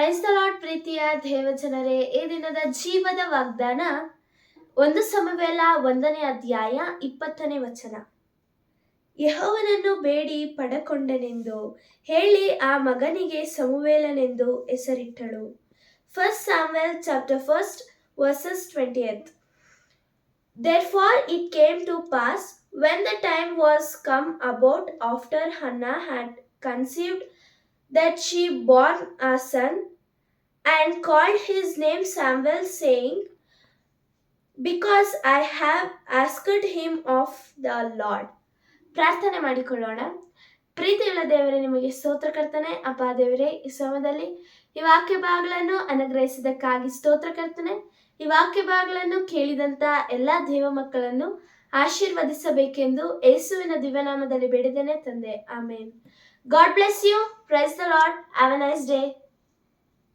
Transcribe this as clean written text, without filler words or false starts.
Price the lord. ಪ್ರೀತಿಯ ದೇವಜನರೇ, ಈ ದಿನದ ಜೀವದ ವಾಗ್ದಾನ 1 ಸಮುವೇಲ 1ನೇ ಅಧ್ಯಾಯ 20ನೇ ವಚನ. ಯೆಹೋವನನ್ನು ಬೇಡಿ ಪಡಕೊಂಡನೆಂದು ಹೇಳಿ ಆ ಮಗನಿಗೆ ಸಮುವೇಲನೆಂದು ಹೆಸರಿಟ್ಟಳು. 1 Samuel chapter 1 verses 20th. Therefore it came to pass, when the time was come about after Hannah had conceived, that she bore a son, and called his name Samuel, saying, Because I have asked him of the Lord. ಪ್ರಾರ್ಥನೆ ಮಾಡಿಕೊಳ್ಳೋಣ. ಪ್ರೀತಿಯುಳ್ಳ ದೇವರೇ, ನಿಮಗೆ ಸ್ತೋತ್ರ ಕರ್ತನೆ. ಅಪ್ಪ ದೇವರೇ, ಈ ಸಮಯದಲ್ಲಿ ಈ ವಾಕ್ಯ ಭಾಗಗಳನ್ನು ಅನುಗ್ರಹಿಸಿದ್ದಕ್ಕಾಗಿ ಸ್ತೋತ್ರ ಕರ್ತನೆ. ಈ ವಾಕ್ಯ ಭಾಗಗಳನ್ನು ಕೇಳಿದಂತ ಎಲ್ಲ ದೇವ ಮಕ್ಕಳನ್ನು ಆಶೀರ್ವದಿಸಬೇಕೆಂದು ಯೇಸುವಿನ ದಿವ್ಯನಾಮದಲ್ಲಿ ಬೇಡಿದ್ದೇನೆ ತಂದೆ, amen. God bless you. Praise the Lord. Have a nice day.